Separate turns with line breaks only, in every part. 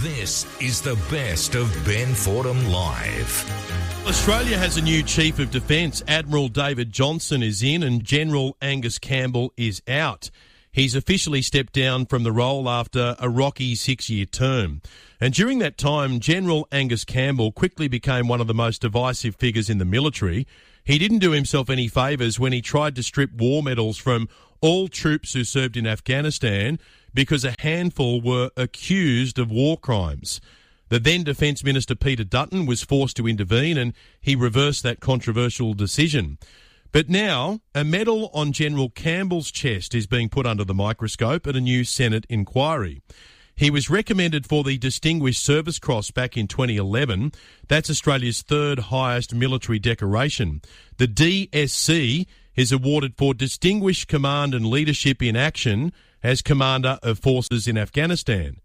This is the best of Ben Fordham Live.
Australia has a new Chief of Defence. Admiral David Johnson is in and General Angus Campbell is out. He's officially stepped down from the role after a rocky 6-year term. And during that time, General Angus Campbell quickly became one of the most divisive figures in the military. He didn't do himself any favours when he tried to strip war medals from all troops who served in Afghanistan because a handful were accused of war crimes. The then Defence Minister Peter Dutton was forced to intervene and he reversed that controversial decision. But now, a medal on General Campbell's chest is being put under the microscope at a new Senate inquiry. He was recommended for the Distinguished Service Cross back in 2011. That's Australia's third highest military decoration. The DSC is awarded for Distinguished Command and Leadership in Action as Commander of Forces in Afghanistan.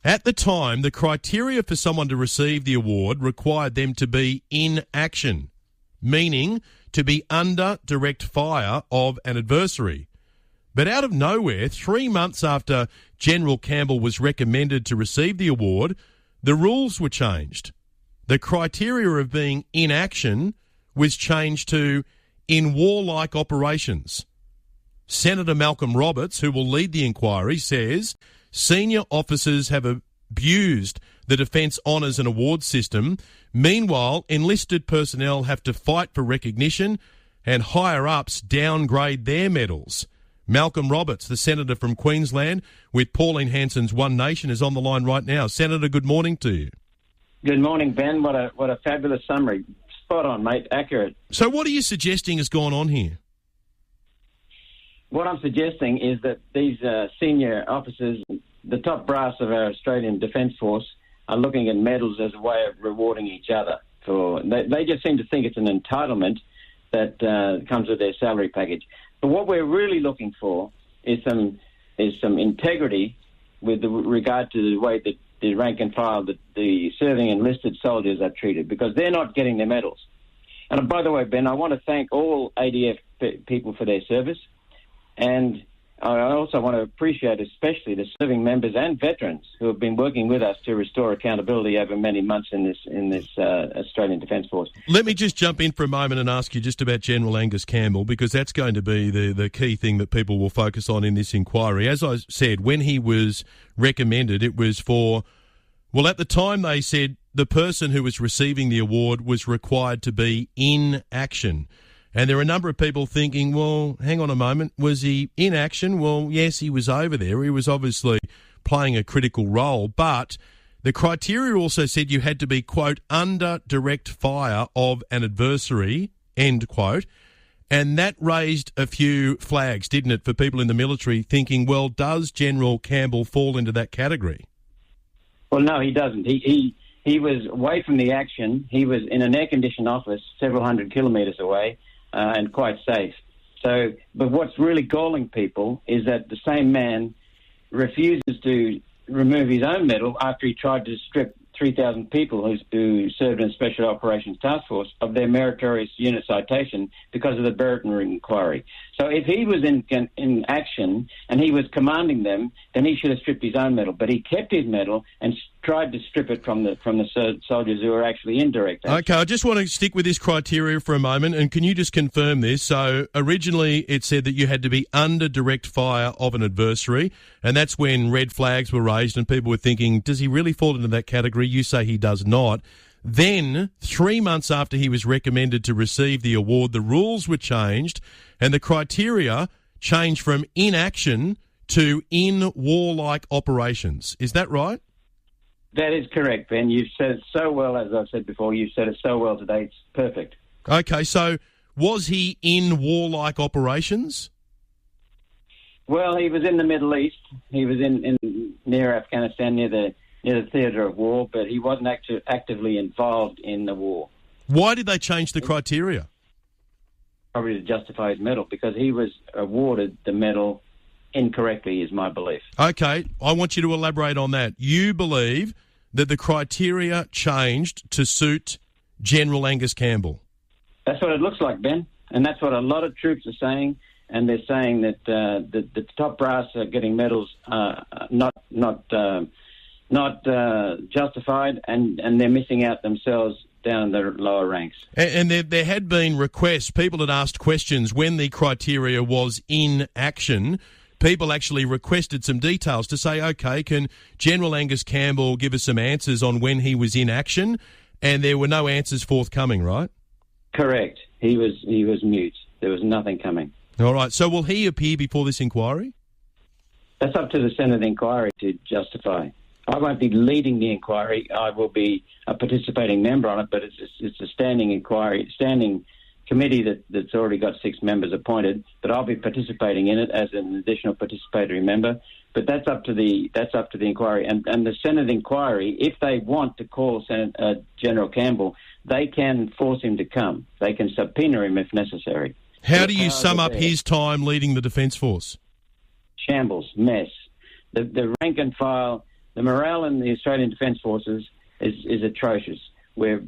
At the time, the criteria for someone to receive the award required them to be in action, meaning to be under direct fire of an adversary. But out of nowhere, 3 months after General Campbell was recommended to receive the award, the rules were changed. The criteria of being in action was changed to in warlike operations. Senator Malcolm Roberts, who will lead the inquiry, says senior officers have abused the Defence Honours and Awards system. Meanwhile, enlisted personnel have to fight for recognition and higher-ups downgrade their medals. Malcolm Roberts, the Senator from Queensland, with Pauline Hanson's One Nation, is on the line right now. Senator, good morning to you.
Good morning, Ben. What a fabulous summary. Spot on, mate. Accurate.
So what are you suggesting has gone on here?
What I'm suggesting is that these senior officers, the top brass of our Australian Defence Force, are looking at medals as a way of rewarding each other. They just seem to think it's an entitlement that comes with their salary package. But what we're really looking for is some integrity with regard to the way that the rank and file, the serving enlisted soldiers are treated, because they're not getting their medals. And by the way, Ben, I want to thank all ADF people for their service. And I also want to appreciate especially the serving members and veterans who have been working with us to restore accountability over many months in this Australian Defence Force.
Let me just jump in for a moment and ask you just about General Angus Campbell, because that's going to be the key thing that people will focus on in this inquiry. As I said, when he was recommended, it was for, well, at the time they said the person who was receiving the award was required to be in action. And there are a number of people thinking, well, hang on a moment, was he in action? Well, yes, he was over there. He was obviously playing a critical role. But the criteria also said you had to be, quote, under direct fire of an adversary, end quote. And that raised a few flags, didn't it, for people in the military thinking, well, does General Campbell fall into that category?
Well, no, he doesn't. He was away from the action. He was in an air-conditioned office several hundred kilometres away. And quite safe. So, but what's really galling people is that the same man refuses to remove his own medal after he tried to strip 3,000 people who served in Special Operations Task Force of their meritorious unit citation because of the Brereton inquiry. So if he was in action and he was commanding them, then he should have stripped his own medal. But he kept his medal and tried to strip it from the soldiers who were actually in direct action.
Okay, I just want to stick with this criteria for a moment, and can you just confirm this? So originally it said that you had to be under direct fire of an adversary, and that's when red flags were raised and people were thinking, does he really fall into that category? You say he does not. Then, 3 months after he was recommended to receive the award, the rules were changed and the criteria changed from inaction to in warlike operations. Is that right?
That is correct, Ben. You've said it so well, as I've said before. You've said it so well today. It's perfect.
Okay, so was he in warlike operations?
Well, he was in the Middle East. He was in near Afghanistan, near the theatre of war, but he wasn't actively involved in the war.
Why did they change the criteria?
Probably to justify his medal, because he was awarded the medal incorrectly, is my belief.
Okay, I want you to elaborate on that. You believe that the criteria changed to suit General Angus Campbell?
That's what it looks like, Ben, and that's what a lot of troops are saying, and they're saying that the top brass are getting medals not not justified, and they're missing out themselves down in the lower ranks.
And there had been requests. People had asked questions when the criteria was in action. People actually requested some details to say, OK, can General Angus Campbell give us some answers on when he was in action? And there were no answers forthcoming, right?
Correct. He was mute. There was nothing coming.
All right. So will he appear before this inquiry?
That's up to the Senate inquiry to justify. I won't be leading the inquiry. I will be a participating member on it, but it's a standing inquiry, standing committee that's already got 6 members appointed. But I'll be participating in it as an additional participatory member. But that's up to the inquiry, and the Senate inquiry. If they want to call General Campbell, they can force him to come. They can subpoena him if necessary.
How do you sum up his time leading the Defence Force?
Shambles, mess. The rank and file, the morale in the Australian Defence Forces is atrocious. We've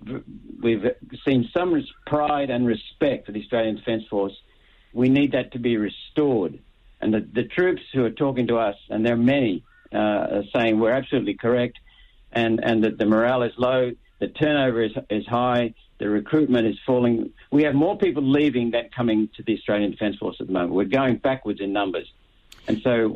seen some pride and respect for the Australian Defence Force. We need that to be restored. And the troops who are talking to us, and there are many, are saying we're absolutely correct, and that the morale is low, the turnover is high, the recruitment is falling. We have more people leaving than coming to the Australian Defence Force at the moment. We're going backwards in numbers. And so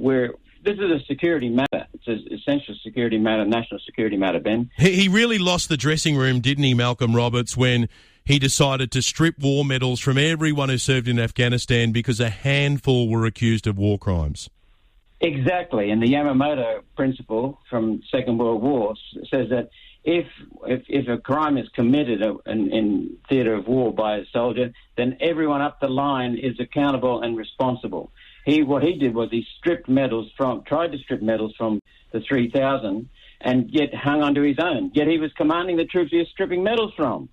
this is a security matter. It's an essential security matter, national security matter, Ben.
He really lost the dressing room, didn't he, Malcolm Roberts, when he decided to strip war medals from everyone who served in Afghanistan because a handful were accused of war crimes? Exactly.
And the Yamamoto principle from Second World War says that if a crime is committed in theatre of war by a soldier, then everyone up the line is accountable and responsible. What he did was he tried to strip medals from the 3,000 and yet hung onto his own. Yet he was commanding the troops he was stripping medals from.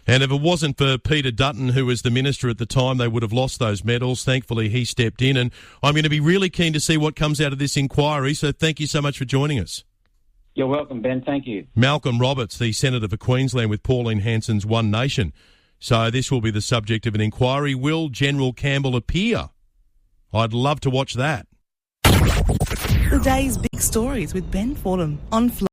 And if it wasn't for Peter Dutton, who was the minister at the time, they would have lost those medals. Thankfully, he stepped in. And I'm going to be really keen to see what comes out of this inquiry. So thank you so much for joining us.
You're welcome, Ben. Thank you.
Malcolm Roberts, the Senator for Queensland with Pauline Hanson's One Nation. So this will be the subject of an inquiry. Will General Campbell appear? I'd love to watch that.
The day's big stories with Ben Fordham on Fly.